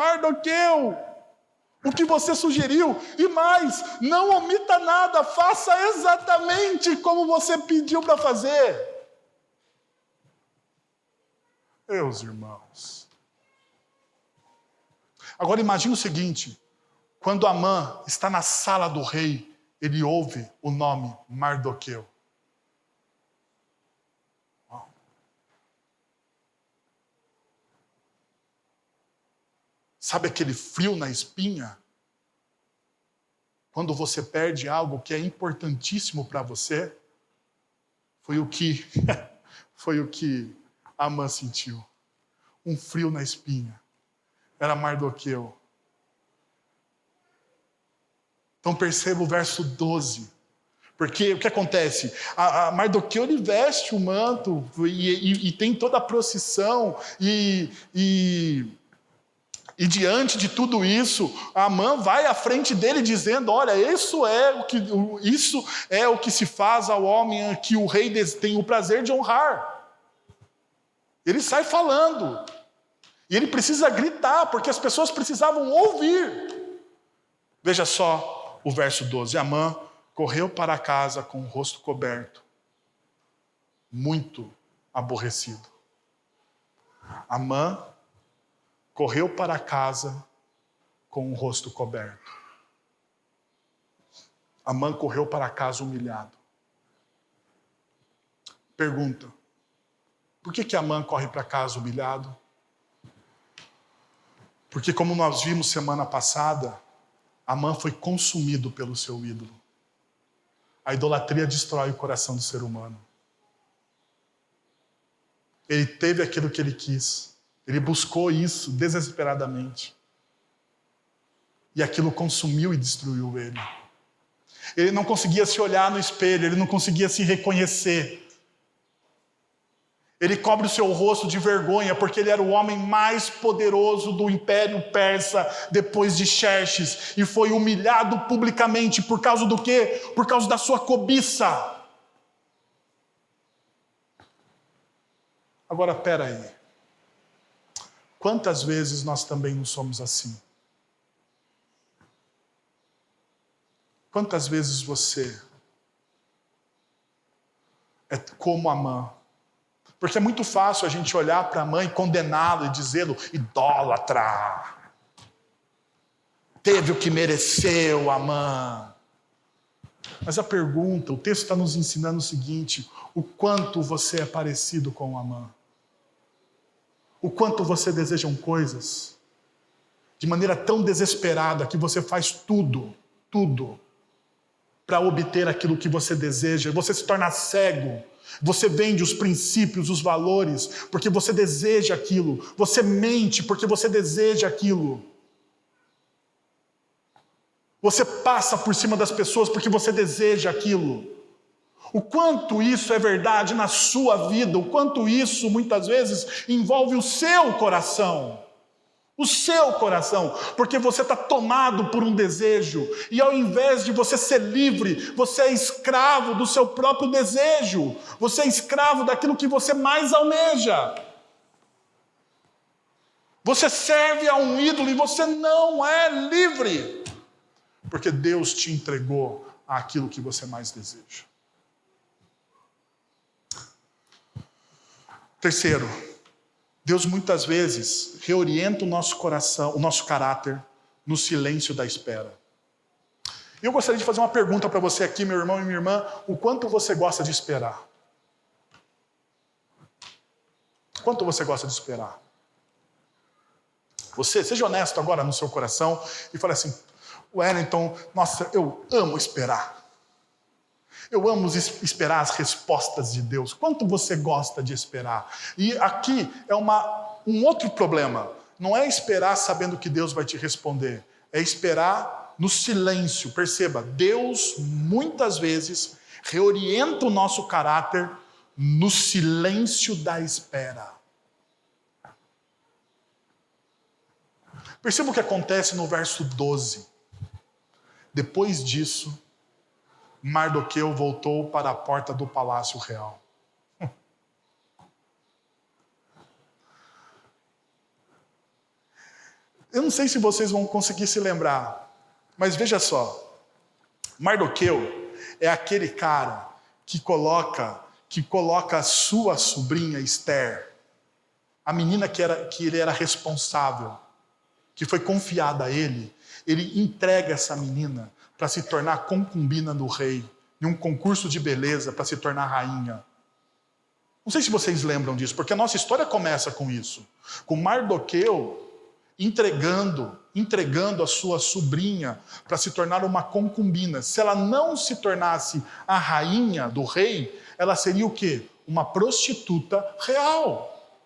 o que você sugeriu, e mais, não omita nada, faça exatamente como você pediu para fazer. Meus irmãos, agora imagine o seguinte: quando Amã está na sala do rei, ele ouve o nome Mardoqueu. Sabe aquele frio na espinha? Quando você perde algo que é importantíssimo para você? Foi o que Amã sentiu. Um frio na espinha. Era Mardoqueu. Então perceba o verso 12. Porque o que acontece? A Mardoqueu, ele veste o manto e tem toda a procissão e diante de tudo isso, Amã vai à frente dele dizendo: olha, isso é o que se faz ao homem que o rei tem o prazer de honrar. Ele sai falando. E ele precisa gritar, porque as pessoas precisavam ouvir. Veja só o verso 12. Amã correu para casa com o rosto coberto, muito aborrecido. Amã correu para casa com o rosto coberto. Amã correu para casa humilhado. Pergunta: por que Amã corre para casa humilhado? Porque como nós vimos semana passada, Amã foi consumido pelo seu ídolo. A idolatria destrói o coração do ser humano. Ele teve aquilo que ele quis. Ele buscou isso desesperadamente. E aquilo consumiu e destruiu ele. Ele não conseguia se olhar no espelho, ele não conseguia se reconhecer. Ele cobre o seu rosto de vergonha, porque ele era o homem mais poderoso do Império Persa, depois de Xerxes, e foi humilhado publicamente, por causa do quê? Por causa da sua cobiça. Agora, espera aí. Quantas vezes nós também não somos assim? Quantas vezes você é como Amã? Porque é muito fácil a gente olhar para a mãe, condená-lo e dizê-lo idólatra. Teve o que mereceu, Amã. Mas a pergunta, o texto está nos ensinando o seguinte: o quanto você é parecido com Amã? O quanto você desejam coisas de maneira tão desesperada que você faz tudo para obter aquilo que você deseja. Você se torna cego. Você vende os princípios, os valores, porque você deseja aquilo. Você mente porque você deseja aquilo. Você passa por cima das pessoas porque você deseja aquilo. O quanto isso é verdade na sua vida, o quanto isso muitas vezes envolve o seu coração. O seu coração, porque você está tomado por um desejo, e ao invés de você ser livre, você é escravo do seu próprio desejo, você é escravo daquilo que você mais almeja. Você serve a um ídolo e você não é livre, porque Deus te entregou aquilo que você mais deseja. Terceiro, Deus muitas vezes reorienta o nosso coração, o nosso caráter, no silêncio da espera. Eu gostaria de fazer uma pergunta para você aqui, meu irmão e minha irmã: o quanto você gosta de esperar? Quanto você gosta de esperar? Você, seja honesto agora no seu coração e fale assim: Wellington, nossa, eu amo esperar. Eu amo esperar as respostas de Deus. Quanto você gosta de esperar? E aqui é um outro problema. Não é esperar sabendo que Deus vai te responder. É esperar no silêncio. Perceba, Deus muitas vezes reorienta o nosso caráter no silêncio da espera. Perceba o que acontece no verso 12. Depois disso, Mardoqueu voltou para a porta do palácio real. Eu não sei se vocês vão conseguir se lembrar, mas veja só. Mardoqueu é aquele cara que coloca a sua sobrinha Esther, a menina que ele era responsável, que foi confiada a ele entrega essa menina para se tornar concubina do rei, em um concurso de beleza para se tornar rainha. Não sei se vocês lembram disso, porque a nossa história começa com isso. Com Mardoqueu entregando a sua sobrinha para se tornar uma concubina. Se ela não se tornasse a rainha do rei, ela seria o quê? Uma prostituta real.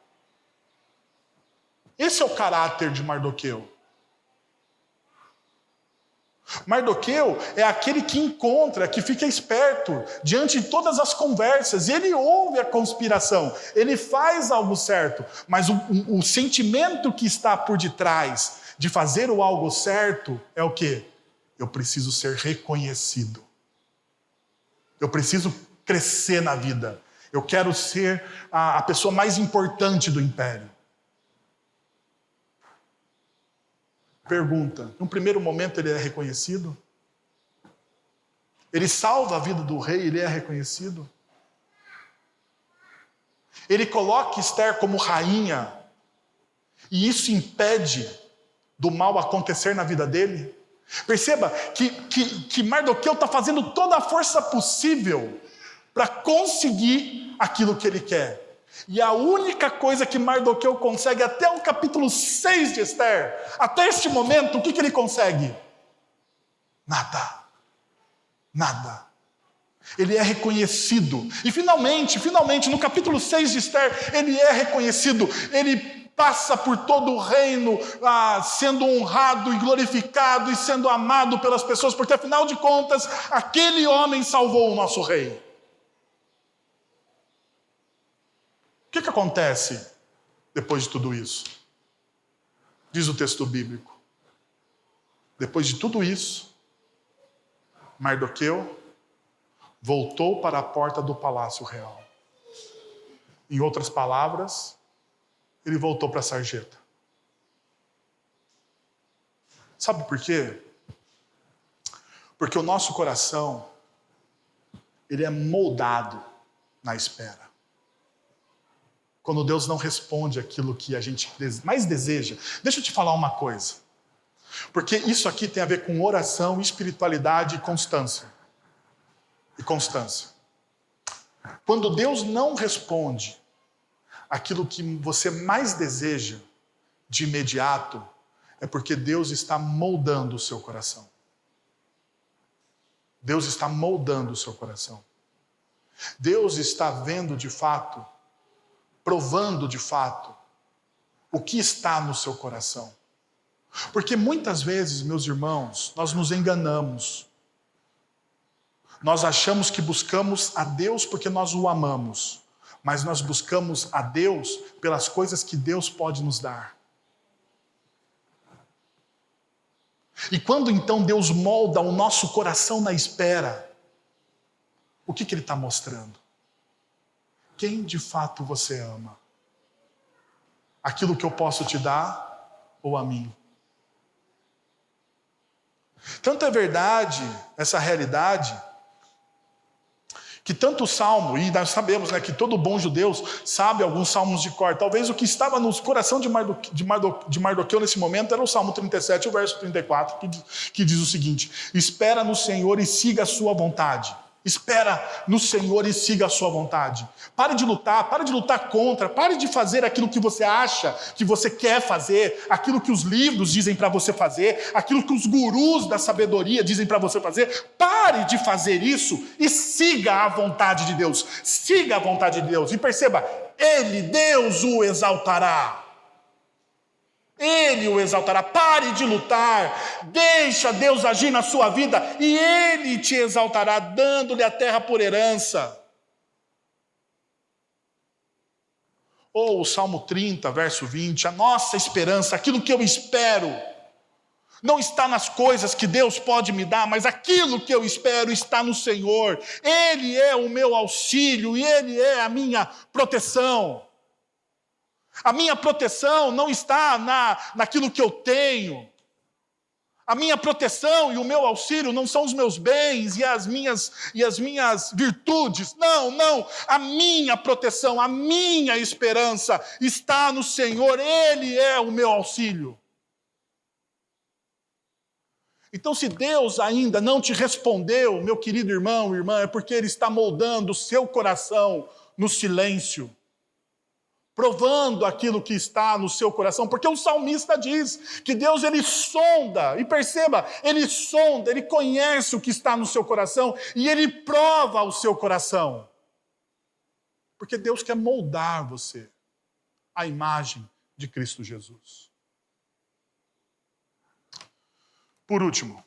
Esse é o caráter de Mardoqueu. Mardoqueu é aquele que encontra, que fica esperto diante de todas as conversas, e ele ouve a conspiração, ele faz algo certo, mas o sentimento que está por detrás de fazer o algo certo é o quê? Eu preciso ser reconhecido, eu preciso crescer na vida, eu quero ser a pessoa mais importante do império. Pergunta, num primeiro momento ele é reconhecido? Ele salva a vida do rei, ele é reconhecido? Ele coloca Esther como rainha, e isso impede do mal acontecer na vida dele? Perceba que Mardoqueu está fazendo toda a força possível para conseguir aquilo que ele quer. E a única coisa que Mardoqueu consegue até o capítulo 6 de Esther, até este momento, o que ele consegue? Nada. Nada. Ele é reconhecido. E finalmente, no capítulo 6 de Esther, ele é reconhecido. Ele passa por todo o reino, sendo honrado e glorificado e sendo amado pelas pessoas, porque afinal de contas, aquele homem salvou o nosso rei. O que acontece depois de tudo isso? Diz o texto bíblico. Depois de tudo isso, Mardoqueu voltou para a porta do palácio real. Em outras palavras, ele voltou para a sarjeta. Sabe por quê? Porque o nosso coração, ele é moldado na espera. Quando Deus não responde aquilo que a gente mais deseja. Deixa eu te falar uma coisa. Porque isso aqui tem a ver com oração, espiritualidade e constância. Quando Deus não responde aquilo que você mais deseja de imediato, é porque Deus está moldando o seu coração. Deus está moldando o seu coração. Deus está vendo de fato, provando de fato, o que está no seu coração. Porque muitas vezes, meus irmãos, nós nos enganamos. Nós achamos que buscamos a Deus porque nós o amamos, mas nós buscamos a Deus pelas coisas que Deus pode nos dar. E quando então Deus molda o nosso coração na espera, o que Ele está mostrando? Quem de fato você ama? Aquilo que eu posso te dar ou a mim? Tanto é verdade essa realidade, que tanto o salmo, e nós sabemos que todo bom judeu sabe alguns salmos de cor. Talvez o que estava no coração de Mardoqueu nesse momento era o Salmo 37, o verso 34, que diz o seguinte: espera no Senhor e siga a sua vontade. Espera no Senhor e siga a sua vontade. Pare de lutar contra, pare de fazer aquilo que você acha que você quer fazer, aquilo que os livros dizem para você fazer, aquilo que os gurus da sabedoria dizem para você fazer. Pare de fazer isso e siga a vontade de Deus. Siga a vontade de Deus. E perceba, Deus o exaltará. Ele o exaltará. Pare de lutar, deixa Deus agir na sua vida e Ele te exaltará, dando-lhe a terra por herança. Ou o Salmo 30, verso 20, a nossa esperança, aquilo que eu espero, não está nas coisas que Deus pode me dar, mas aquilo que eu espero está no Senhor. Ele é o meu auxílio e Ele é a minha proteção. A minha proteção não está naquilo que eu tenho. A minha proteção e o meu auxílio não são os meus bens e as minhas virtudes. Não. A minha proteção, a minha esperança está no Senhor. Ele é o meu auxílio. Então, se Deus ainda não te respondeu, meu querido irmão, irmã, é porque Ele está moldando o seu coração no silêncio. Provando aquilo que está no seu coração, porque o salmista diz que Deus, Ele sonda, e perceba, Ele conhece o que está no seu coração, e Ele prova o seu coração, porque Deus quer moldar você à imagem de Cristo Jesus. Por último,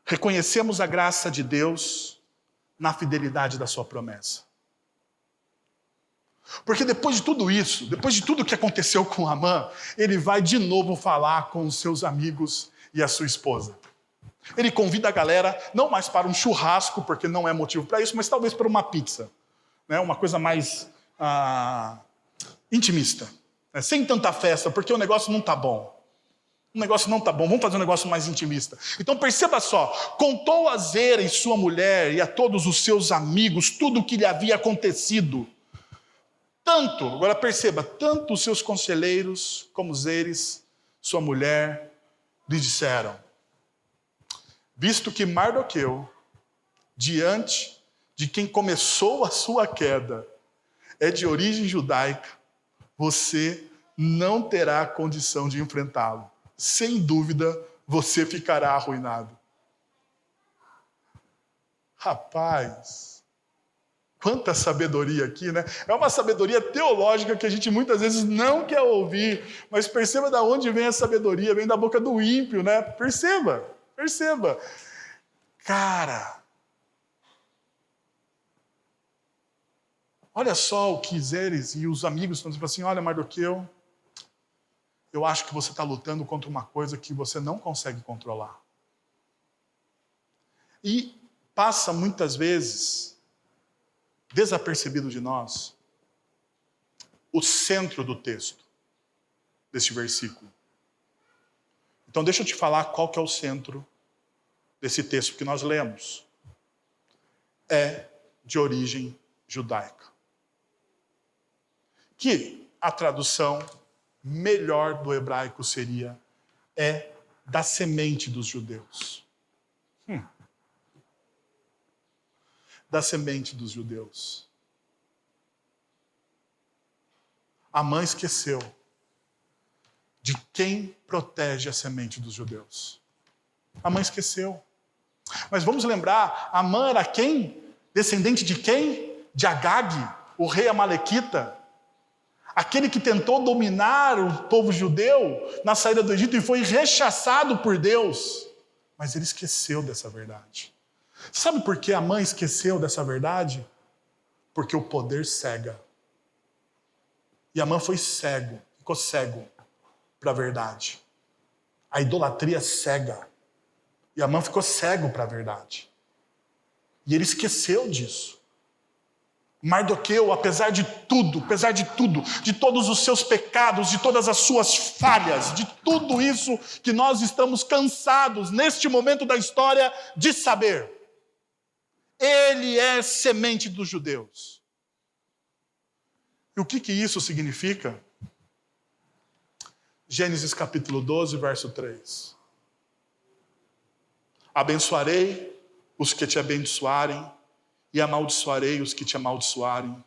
reconhecemos a graça de Deus na fidelidade da sua promessa. Porque depois de tudo isso, depois de tudo que aconteceu com Amã, ele vai de novo falar com os seus amigos e a sua esposa. Ele convida a galera, não mais para um churrasco, porque não é motivo para isso, mas talvez para uma pizza. Uma coisa mais intimista. Sem tanta festa, porque o negócio não está bom. Vamos fazer um negócio mais intimista. Então perceba só, contou a Zera e sua mulher e a todos os seus amigos tudo o que lhe havia acontecido. Agora perceba, tanto os seus conselheiros como Zeres, sua mulher, lhe disseram: visto que Mardoqueu, diante de quem começou a sua queda, é de origem judaica, você não terá condição de enfrentá-lo. Sem dúvida, você ficará arruinado. Rapaz, quanta sabedoria aqui, né? É uma sabedoria teológica que a gente muitas vezes não quer ouvir, mas perceba de onde vem a sabedoria, vem da boca do ímpio, né? Perceba. Cara, olha só o que Zeres e os amigos estão dizendo assim, olha, Mardoqueu, eu acho que você está lutando contra uma coisa que você não consegue controlar. E passa muitas vezes desapercebido de nós o centro do texto deste versículo. Então deixa eu te falar qual que é o centro desse texto que nós lemos. É de origem judaica. Que a tradução melhor do hebraico seria é da semente dos judeus. Da semente dos judeus. Amã esqueceu de quem protege a semente dos judeus. Amã esqueceu. Mas vamos lembrar, Amã era quem? Descendente de quem? De Agag, o rei amalequita. Aquele que tentou dominar o povo judeu na saída do Egito e foi rechaçado por Deus. Mas ele esqueceu dessa verdade. Sabe por que Amã esqueceu dessa verdade? Porque o poder cega. E Amã foi cego, ficou cego para a verdade. A idolatria cega. E Amã ficou cego para a verdade. E ele esqueceu disso. Mardoqueu, apesar de tudo, de todos os seus pecados, de todas as suas falhas, de tudo isso que nós estamos cansados neste momento da história de saber. Ele é semente dos judeus. E o que isso significa? Gênesis capítulo 12, verso 3. Abençoarei os que te abençoarem, e amaldiçoarei os que te amaldiçoarem,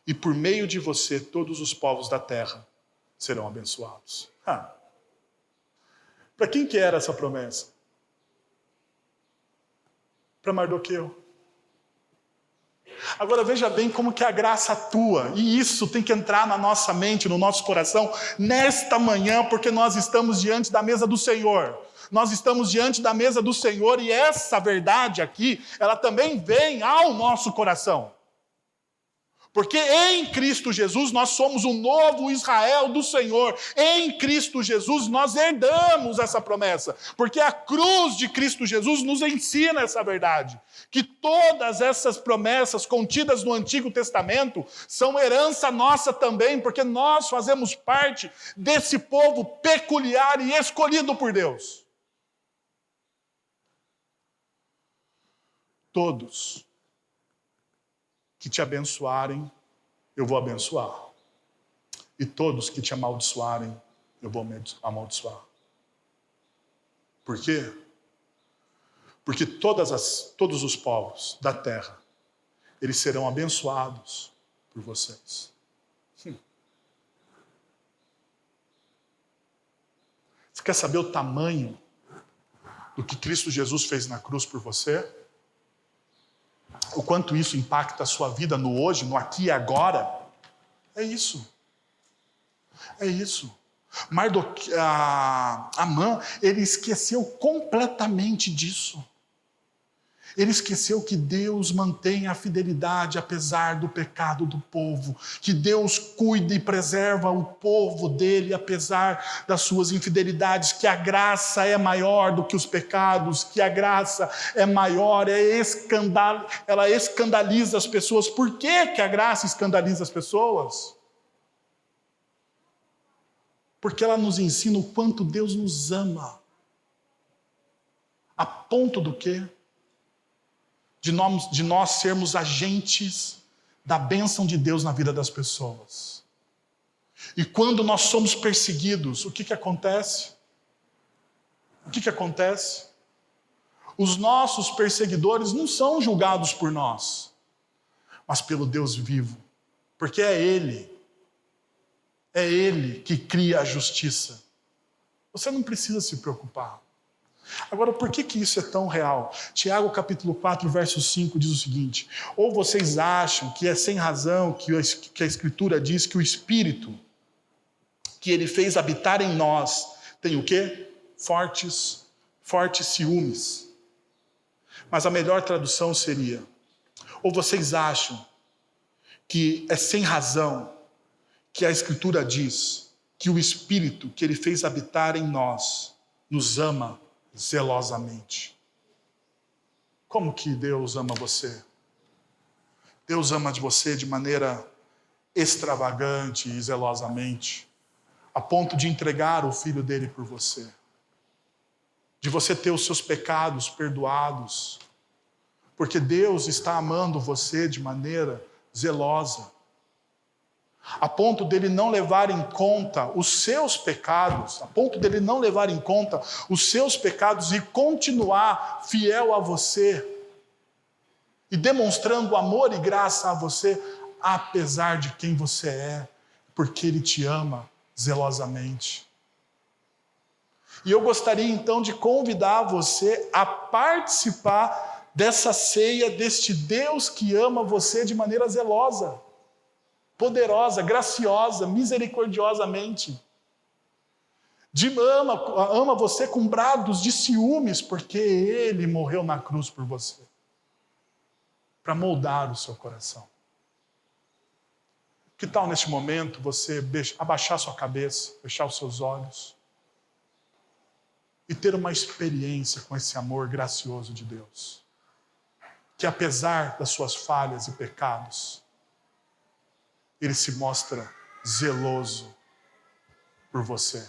e por meio de você todos os povos da terra serão abençoados. Para quem que era essa promessa? Para Mardoqueu. Agora veja bem como que a graça atua, e isso tem que entrar na nossa mente, no nosso coração, nesta manhã, porque nós estamos diante da mesa do Senhor. Nós estamos diante da mesa do Senhor, e essa verdade aqui, ela também vem ao nosso coração. Porque em Cristo Jesus nós somos o novo Israel do Senhor. Em Cristo Jesus nós herdamos essa promessa. Porque a cruz de Cristo Jesus nos ensina essa verdade. Que todas essas promessas contidas no Antigo Testamento são herança nossa também, porque nós fazemos parte desse povo peculiar e escolhido por Deus. Todos que te abençoarem, eu vou abençoar. E todos que te amaldiçoarem, eu vou amaldiçoar. Por quê? Porque todos os povos da terra, eles serão abençoados por vocês. Você quer saber o tamanho do que Cristo Jesus fez na cruz por você? O quanto isso impacta a sua vida no hoje, no aqui e agora? É isso. É isso. Amã, ele esqueceu completamente disso. Ele esqueceu que Deus mantém a fidelidade apesar do pecado do povo, que Deus cuida e preserva o povo dele apesar das suas infidelidades, que a graça é maior do que os pecados, que a graça é maior, ela escandaliza as pessoas. Por que a graça escandaliza as pessoas? Porque ela nos ensina o quanto Deus nos ama, a ponto do quê? De nós sermos agentes da bênção de Deus na vida das pessoas. E quando nós somos perseguidos, o que acontece? O que acontece? Os nossos perseguidores não são julgados por nós, mas pelo Deus vivo, Porque é Ele que cria a justiça. Você não precisa se preocupar. Agora, por que isso é tão real? Tiago capítulo 4, verso 5 diz o seguinte: ou vocês acham que é sem razão que a Escritura diz que o Espírito que Ele fez habitar em nós tem o quê? Fortes ciúmes. Mas a melhor tradução seria: ou vocês acham que é sem razão que a Escritura diz que o Espírito que Ele fez habitar em nós nos ama zelosamente? Como que Deus ama você? Deus ama você de maneira extravagante e zelosamente, a ponto de entregar o Filho dele por você, de você ter os seus pecados perdoados, porque Deus está amando você de maneira zelosa, a ponto dele não levar em conta os seus pecados, e continuar fiel a você e demonstrando amor e graça a você, apesar de quem você é, porque Ele te ama zelosamente. E eu gostaria então de convidar você a participar dessa ceia, deste Deus que ama você de maneira zelosa, poderosa, graciosa, misericordiosamente. Ama você com brados de ciúmes, porque Ele morreu na cruz por você, para moldar o seu coração. Que tal neste momento você abaixar sua cabeça, fechar os seus olhos e ter uma experiência com esse amor gracioso de Deus, que apesar das suas falhas e pecados, Ele se mostra zeloso por você.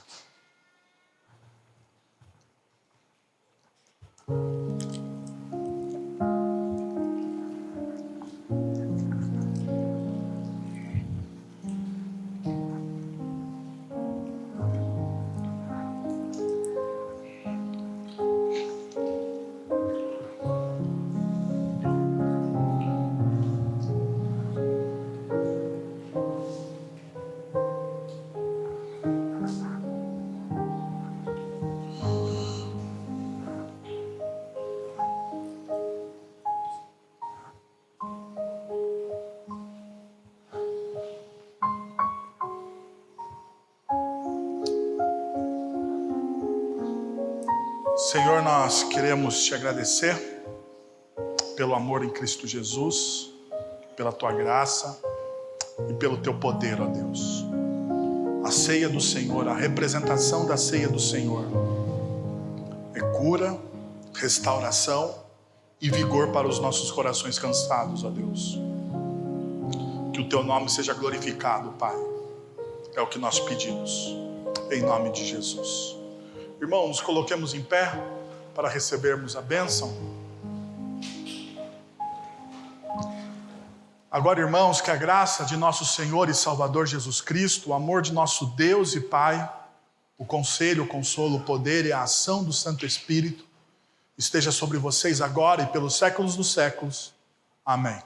Senhor, nós queremos te agradecer pelo amor em Cristo Jesus, pela tua graça e pelo teu poder, ó Deus. A ceia do Senhor, a representação da ceia do Senhor é cura, restauração e vigor para os nossos corações cansados, ó Deus. Que o teu nome seja glorificado, Pai. É o que nós pedimos, em nome de Jesus. Irmãos, nos coloquemos em pé para recebermos a bênção. Agora, irmãos, que a graça de nosso Senhor e Salvador Jesus Cristo, o amor de nosso Deus e Pai, o conselho, o consolo, o poder e a ação do Santo Espírito esteja sobre vocês agora e pelos séculos dos séculos. Amém.